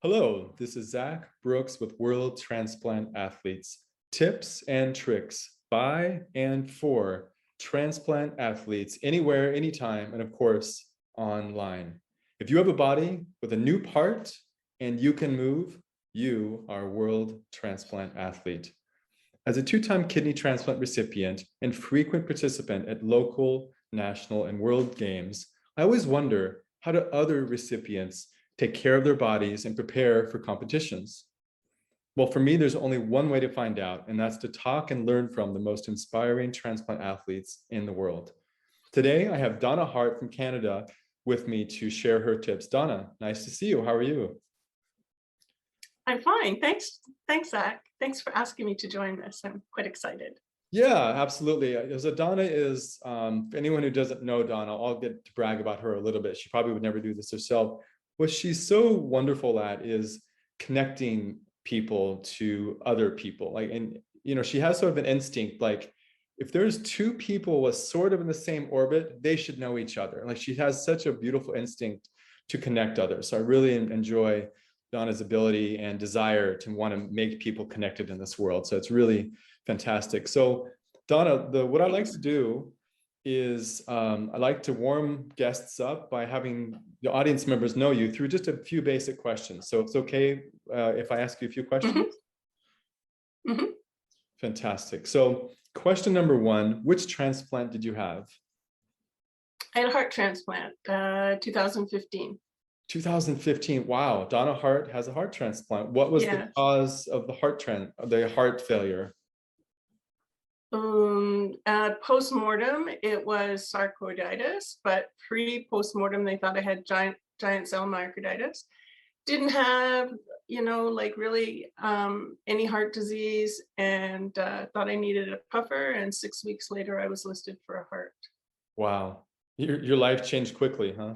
Hello, this is Zach Brooks with World Transplant Athletes. Tips and tricks by and for transplant athletes anywhere, anytime, and of course, online. If you have a body with a new part and you can move, you are a World Transplant Athlete. As a two-time kidney transplant recipient and frequent participant at local, national, and world games, I always wonder, how do other recipients take care of their bodies and prepare for competitions? Well, for me, there's only one way to find out, and that's to talk and learn from the most inspiring transplant athletes in the world. Today, I have Donna Hart from Canada with me to share her tips. Donna, nice to see you. How are you? I'm fine. Thanks, Zach. Thanks for asking me to join this. I'm quite excited. Yeah, absolutely. So Donna is, anyone who doesn't know Donna, I'll get to brag about her a little bit. She probably would never do this herself. What she's so wonderful at is connecting people to other people. And she has sort of an instinct, like if there's two people with sort of in the same orbit, they should know each other. Like she has such a beautiful instinct to connect others. So I really enjoy Donna's ability and desire to want to make people connected in this world. So it's really fantastic. So Donna, what I like to do is I like to warm guests up by having the audience members know you through just a few basic questions. So it's okay if I ask you a few questions? Mm-hmm. Mm-hmm. Fantastic. So question number one, which transplant did you have? I had a heart transplant, 2015. 2015. Wow. Donna Hart has a heart transplant. What was the cause of the heart failure? Post-mortem, it was sarcoiditis, but pre-post-mortem, they thought I had giant cell myocarditis. Didn't have, really any heart disease, and thought I needed a puffer. And 6 weeks later, I was listed for a heart. Wow. Your life changed quickly, huh?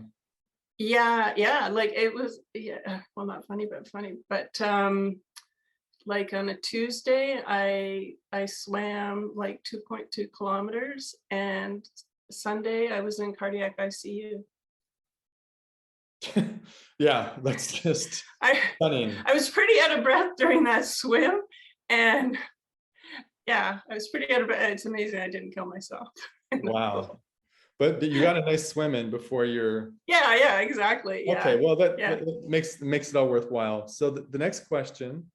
Yeah. Like it was, well, not funny, but funny. But like on a Tuesday, I swam like 2.2 kilometers, and Sunday I was in cardiac ICU. Yeah, that's just stunning. I was pretty out of breath during that swim, and yeah, I was pretty out of breath. It's amazing I didn't kill myself. Wow. But you got a nice swim in before you're... Yeah, exactly. Yeah. Okay, well, that makes it all worthwhile. So the next question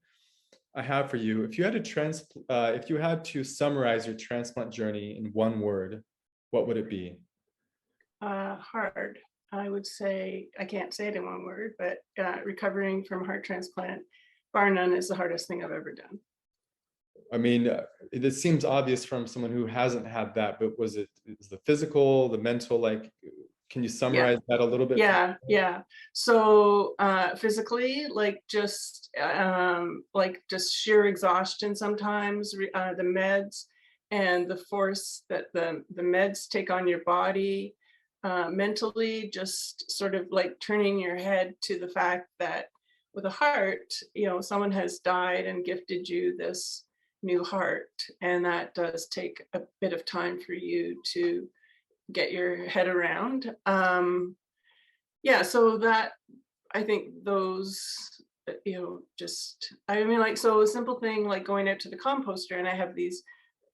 I have for you, if you had to summarize your transplant journey in one word, what would it be? Hard. I would say, I can't say it in one word, but recovering from heart transplant, bar none, is the hardest thing I've ever done. I mean, it seems obvious from someone who hasn't had that, but was the physical, the mental, like, can you summarize that a little bit? Yeah. So physically, just sheer exhaustion sometimes, the meds and the force that the meds take on your body. Mentally, just sort of like turning your head to the fact that with a heart, someone has died and gifted you this new heart, and that does take a bit of time for you to get your head around. So that, I think those, so a simple thing like going out to the composter, and I have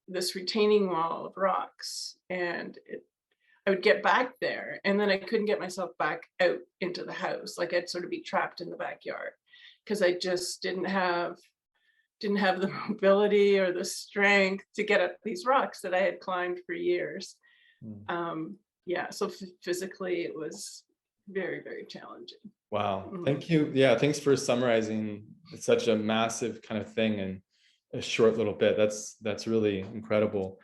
this retaining wall of rocks, and I would get back there, and then I couldn't get myself back out into the house. Like I'd sort of be trapped in the backyard because I just didn't have the mobility or the strength to get up these rocks that I had climbed for years. So physically it was very, very challenging. Wow. Thank you. Yeah, thanks for summarizing such a massive kind of thing in a short little bit. That's really incredible.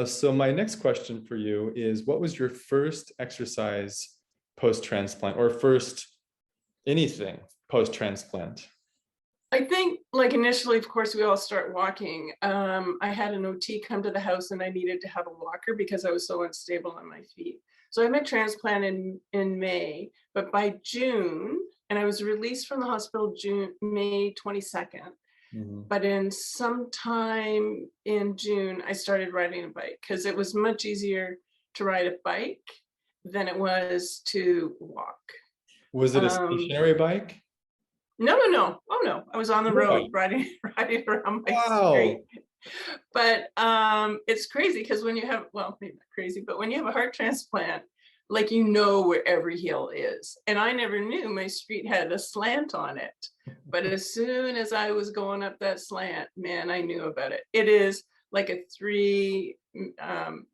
So my next question for you is, what was your first exercise post-transplant, or first anything post-transplant? I think initially, of course, we all start walking. I had an OT come to the house, and I needed to have a walker because I was so unstable on my feet. So I had my transplant in May, but by June, and I was released from the hospital May 22nd. Mhm. But in sometime in June, I started riding a bike because it was much easier to ride a bike than it was to walk. Was it a Um, stationary bike? no, no, no. Oh no, I was on the Really? road riding riding around my Wow. street. But it's crazy because when you have, well, maybe not crazy, but when you have a heart transplant, like you know where every hill is. And I never knew my street had a slant on it. But as soon as I was going up that slant, man, I knew about it. It is like a 3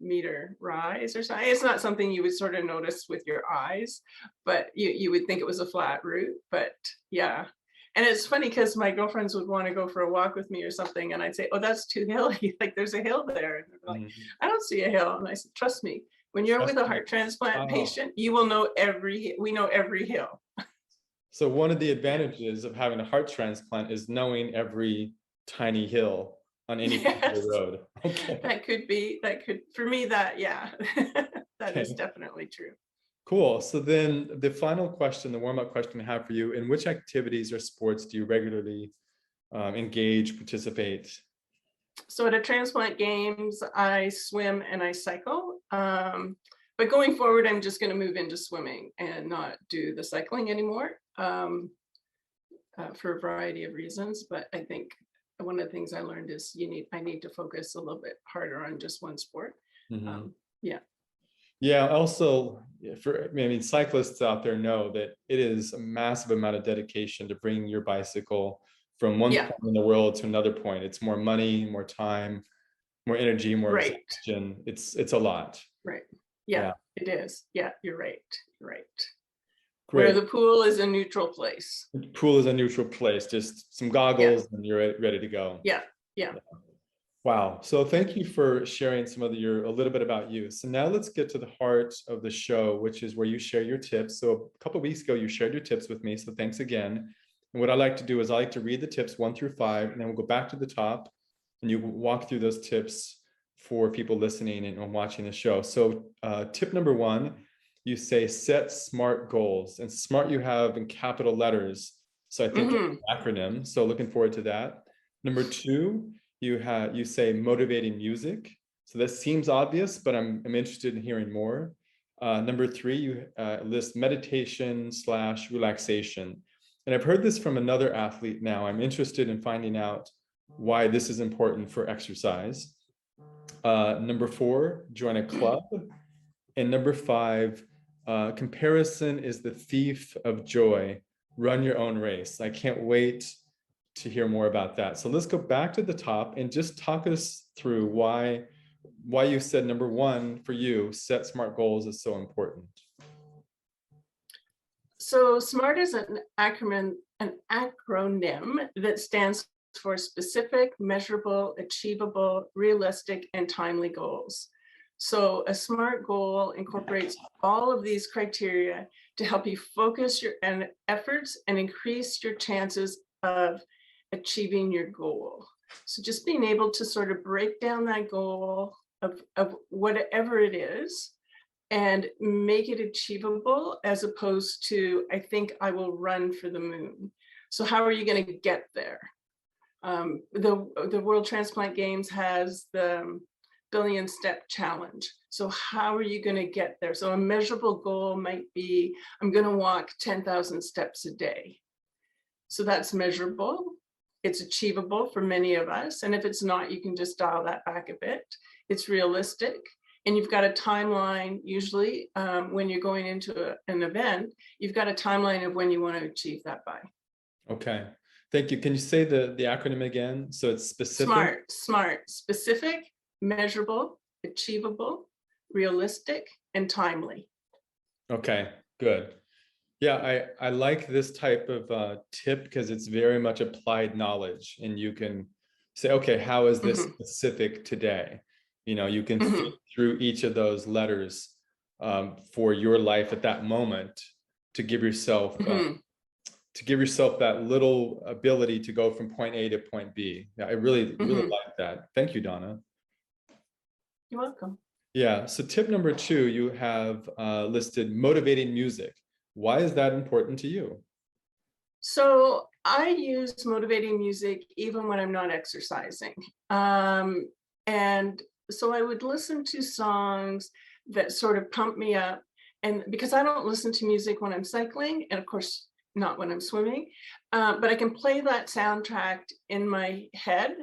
meter rise or something. It's not something you would sort of notice with your eyes, but you would think it was a flat route. But yeah, and it's funny because my girlfriends would want to go for a walk with me or something, and I'd say, "Oh, that's too hilly. Like, there's a hill there." And they're like, Mhm. "I don't see a hill." And I said, "Trust me, when you're with Trust a me. heart transplant Wow. patient, you will know every. We know every hill." So one of the Yeah. advantages of having a heart transplant is knowing every tiny hill on any particular Yes, road. Okay. that could be. That could for me. That yeah, that is Okay. definitely true. Cool. So then the final question, the warm-up question I have for you, in which activities or sports do you regularly engage, participate? So at a transplant games, I swim and I cycle. But going forward, I'm just going to move into swimming and not do the cycling anymore, for a variety of reasons. But I think one of the things I learned is I need to focus a little bit harder on just one sport. Mhm. Yeah. Yeah, also I mean, cyclists out there know that it is a massive amount of dedication to bring your bicycle from one Yeah. point in the world to another point. It's more money, more time, more energy, more Right. exhaustion. It's a lot. Right. Yeah, Yeah, it is. Yeah, you're right. You're right. Where great. the pool is a neutral place. Pool is a neutral place, just some Yeah. goggles and you're ready to go. Yeah. Yeah. Wow. So thank you for sharing some of a little bit about you. So now let's get to the heart of the show, which is where you share your tips. So a couple of weeks ago, you shared your tips with me. So thanks again. And what I like to do is I like to read the tips 1 through 5, and then we'll go back to the top and you walk through those tips for people listening and watching the show. So tip number 1, you say set SMART goals, and SMART you have in capital letters. So I think it's Hmm. an acronym. So looking forward to that. Number 2, you say motivating music. So that seems obvious, but I'm interested in hearing more. Number 3, you list meditation / relaxation. And I've heard this from another athlete now. I'm interested in finding out why this is important for exercise. Number 4, join a club. And number 5, comparison is the thief of joy. Run your own race. I can't wait to hear more about that. So let's go back to the top and just talk us through why you said number 1 for you, set SMART goals is so important. So SMART is an acronym that stands for specific, measurable, achievable, realistic, and timely goals. So a SMART goal incorporates all of these criteria to help you focus your efforts and increase your chances of achieving your goal. So just being able to sort of break down that goal of whatever it is and make it achievable as opposed to, I think I will run for the moon. So how are you going to get there? The World Transplant Games has the billion step challenge. So how are you going to get there? So a measurable goal might be, I'm going to walk 10,000 steps a day. So that's measurable. It's achievable for many of us. And if it's not, you can just dial that back a bit. It's realistic. And you've got a timeline, usually when you're going into an event, you've got a timeline of when you want to achieve that by. Okay. Thank you. Can you say the acronym again? So it's specific. SMART, specific, measurable, achievable, realistic, and timely. Okay, good. Yeah, I like this type of tip because it's very much applied knowledge, and you can say, okay, how is this Mm-hmm. specific today? You can Mm-hmm. think through each of those letters for your life at that moment to give yourself Mm-hmm. that little ability to go from point A to point B. Yeah, I really Mm-hmm. like that. Thank you, Donna. You're welcome. Yeah. So tip number 2, you have listed motivating music. Why is that important to you? So I use motivating music even when I'm not exercising. Um, and so I would listen to songs that sort of pump me up. And because I don't listen to music when I'm cycling, and of course, not when I'm swimming, but I can play that soundtrack in my head.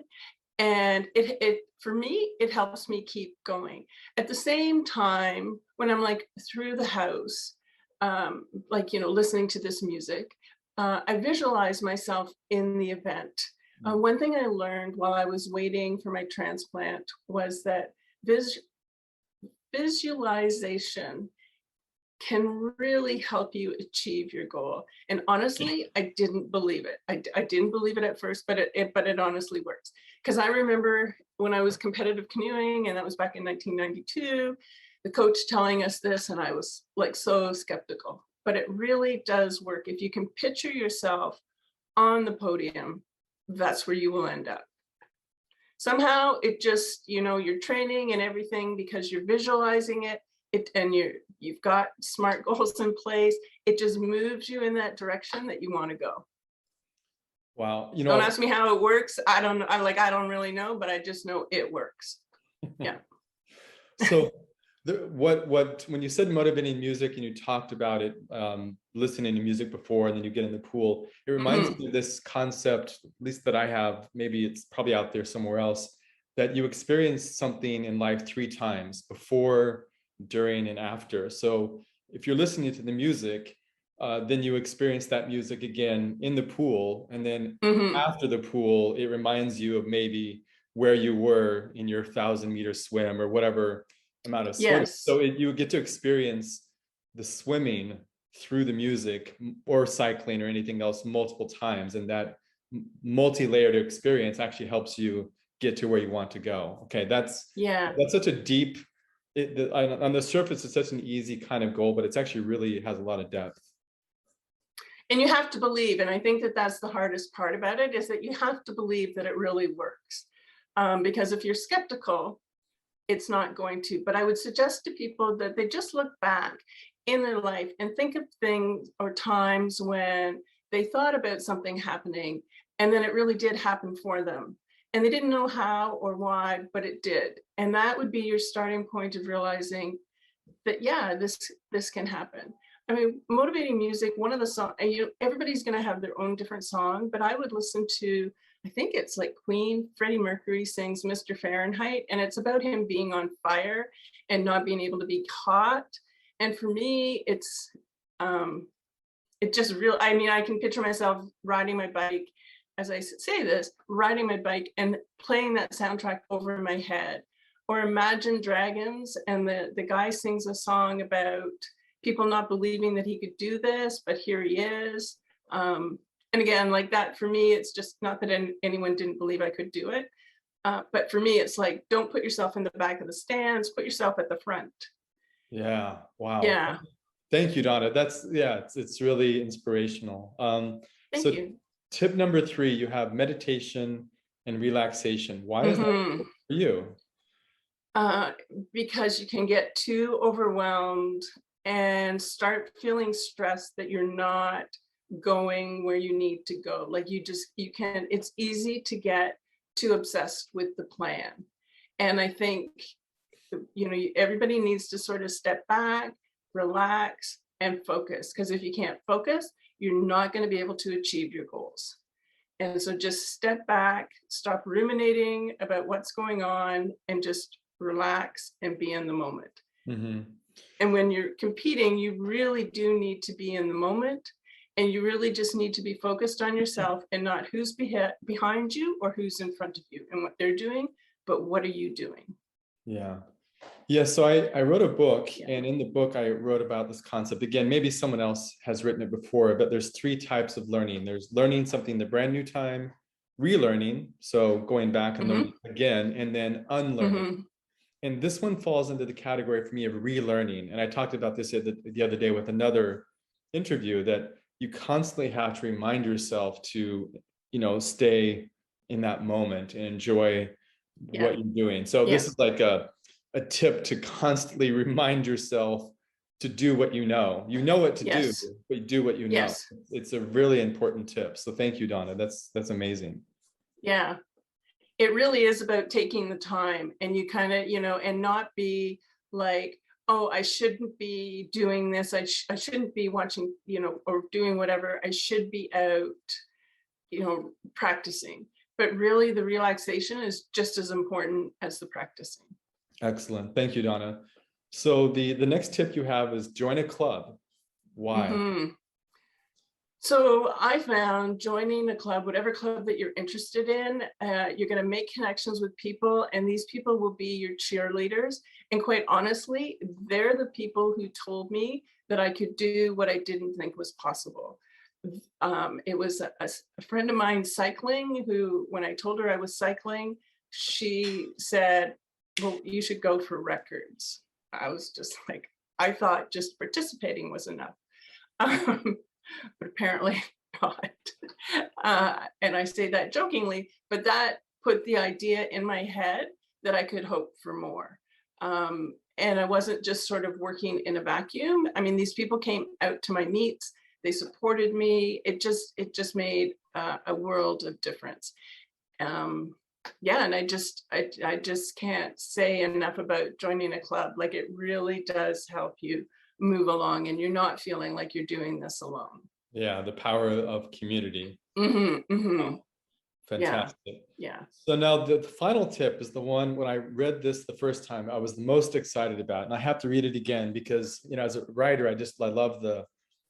And it for me, it helps me keep going. At the same time, when I'm like through the house, like, listening to this music, I visualize myself in the event. One thing I learned while I was waiting for my transplant was that vis- visualization can really help you achieve your goal. And honestly, I didn't believe it. I didn't believe it at first, but it honestly works. Because I remember when I was competitive canoeing, and that was back in 1992, the coach telling us this, and I was like so skeptical. But it really does work. If you can picture yourself on the podium, that's where you will end up. Somehow it just, you're training and everything because you're visualizing it, and you've got smart goals in place. It just moves you in that direction that you want to go. Wow. Don't ask me how it works. I don't know. I don't really know, but I just know it works. Yeah. So when you said motivating music and you talked about it, listening to music before, and then you get in the pool, it reminds me of this concept, at least that I have, maybe it's probably out there somewhere else, that you experience something in life 3 times: before, during, and after. So if you're listening to the music, then you experience that music again in the pool, and then after the pool, it reminds you of maybe where you were in your 1,000-meter swim or whatever amount of swimming. Yes. So you get to experience the swimming through the music or cycling or anything else multiple times, and that multi-layered experience actually helps you get to where you want to go. Okay, that's such a deep, on the surface it's such an easy kind of goal, but it's actually really has a lot of depth. And you have to believe, and I think that that's the hardest part about it, is that you have to believe that it really works. Because if you're skeptical, it's not going to. But I would suggest to people that they just look back in their life and think of things or times when they thought about something happening and then it really did happen for them. And they didn't know how or why, but it did. And that would be your starting point of realizing that, yeah, this can happen. I mean, motivating music, one of the songs, and everybody's going to have their own different song, but I would listen to, I think it's like Queen, Freddie Mercury sings Mr. Fahrenheit, and it's about him being on fire and not being able to be caught. And for me, it just real, I mean, I can picture myself riding my bike, as I say this, riding my bike and playing that soundtrack over my head. Or Imagine Dragons, and the guy sings a song about people not believing that he could do this, but here he is. And again, like that, for me, it's just not that anyone didn't believe I could do it. But for me, it's like, don't put yourself in the back of the stands, put yourself at the front. Yeah. Wow. Yeah. Thank you, Donna. That's, it's really inspirational. Thank you. Tip number 3, you have meditation and relaxation. Why is that for you? Because you can get too overwhelmed and start feeling stressed that you're not going where you need to go. Like it's easy to get too obsessed with the plan. And I think, everybody needs to sort of step back, relax, and focus. Because if you can't focus, you're not going to be able to achieve your goals. And so just step back, stop ruminating about what's going on, and just relax and be in the moment. And when you're competing, you really do need to be in the moment, and you really just need to be focused on yourself and not who's behind you or who's in front of you and what they're doing, but what are you doing? Yeah, so I wrote a book, and in the book I wrote about this concept. Again, maybe someone else has written it before, but there's 3 types of learning. There's learning something the brand new time, relearning, so going back and learning again, and then unlearning. And this one falls into the category for me of relearning. And I talked about this the other day with another interview, that you constantly have to remind yourself to, stay in that moment and enjoy what you're doing. So this is like a tip to constantly remind yourself to do what you know. You know what to do, Yes. but you do what you know. Yes. It's a really important tip. So thank you, Donna. That's amazing. Yeah. It really is about taking the time, and you kind of, and not be like, oh, I shouldn't be doing this. I shouldn't be watching, or doing whatever. I should be out, practicing. But really the relaxation is just as important as the practicing. Excellent. Thank you, Donna. So the next tip you have is join a club. Why? So I found joining a club, whatever club that you're interested in, you're going to make connections with people, and these people will be your cheerleaders. And quite honestly, they're the people who told me that I could do what I didn't think was possible. It was a friend of mine cycling who, when I told her I was cycling, she said, well, you should go for records. I was just like, I thought just participating was enough. But apparently not. And I say that jokingly, but that put the idea in my head that I could hope for more. And I wasn't just sort of working in a vacuum. I mean, these people came out to my meets, they supported me. It just made a world of difference. Yeah, and I just can't say enough about joining a club. Like, it really does help you move along, and you're not feeling like you're doing this alone. Yeah, the power of community. Fantastic. Yeah. So now the final tip is the one, when I read this the first time, I was the most excited about, and I have to read it again because, as a writer, I love the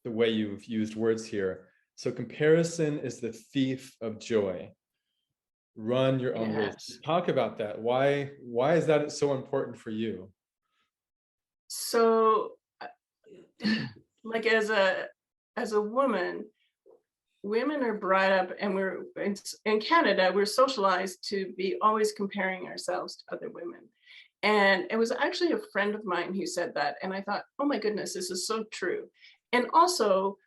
way you've used words here. So comparison is the thief of joy. Run your own race. Talk about that. Why is that so important for you? So, like, as a woman, women are brought up, and we're in Canada, we're socialized to be always comparing ourselves to other women. And it was actually a friend of mine who said that, and I thought, oh my goodness, this is so true. And also,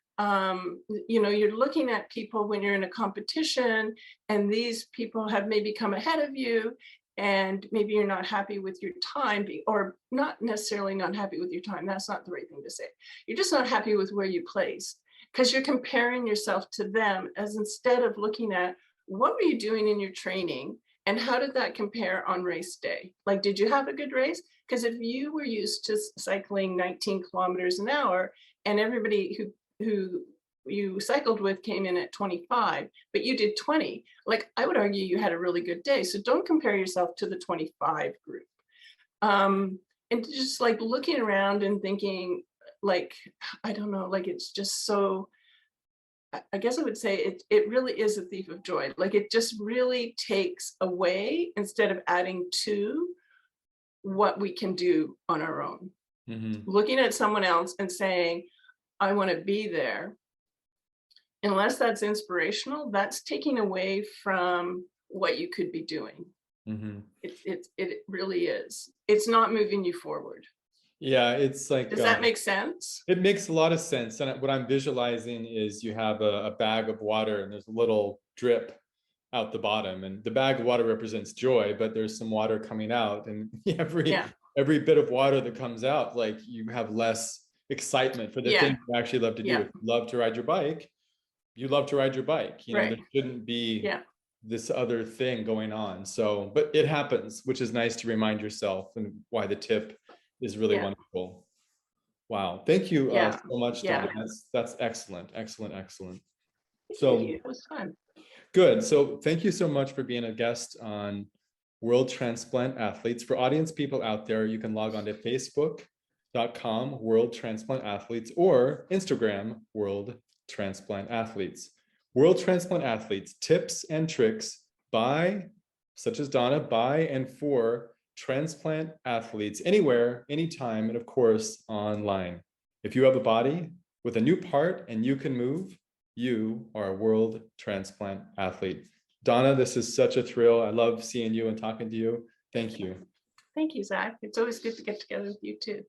you're looking at people when you're in a competition, and these people have maybe come ahead of you, and maybe you're not happy with your time, or not necessarily not happy with your time. That's not the right thing to say. You're just not happy with where you placed, because you're comparing yourself to them, as instead of looking at what were you doing in your training and how did that compare on race day? Like, did you have a good race? Because if you were used to cycling 19 kilometers an hour, and everybody who you cycled with came in at 25, but you did 20, like, I would argue you had a really good day. So don't compare yourself to the 25 group. And just like looking around and thinking, like, I don't know, like, it's just so, I guess I would say it really is a thief of joy. Like, it just really takes away instead of adding to what we can do on our own. Looking at someone else and saying, I want to be there, unless that's inspirational, that's taking away from what you could be doing. It really is. It's not moving you forward. Yeah, it's like, does that make sense? It makes a lot of sense. And what I'm visualizing is you have a bag of water, and there's a little drip out the bottom, and the bag of water represents joy, but there's some water coming out, and every bit of water that comes out, like, you have less excitement for the thing you actually love to do. If you love to ride your bike, you love to ride your bike. There shouldn't be this other thing going on. So, but it happens, which is nice to remind yourself, and why the tip is really wonderful. Wow. Thank you so much, Donna. That's excellent. So it was fun. Good. So thank you so much for being a guest on World Transplant Athletes. For audience people out there, you can log on to facebook.com World Transplant Athletes, or Instagram World Transplant Athletes. World Transplant Athletes, tips and tricks by, such as Donna, by and for transplant athletes, anywhere, anytime, and of course, online. If you have a body with a new part and you can move, you are a world transplant athlete. Donna, this is such a thrill. I love seeing you and talking to you. Thank you. Thank you, Zach. It's always good to get together with you too.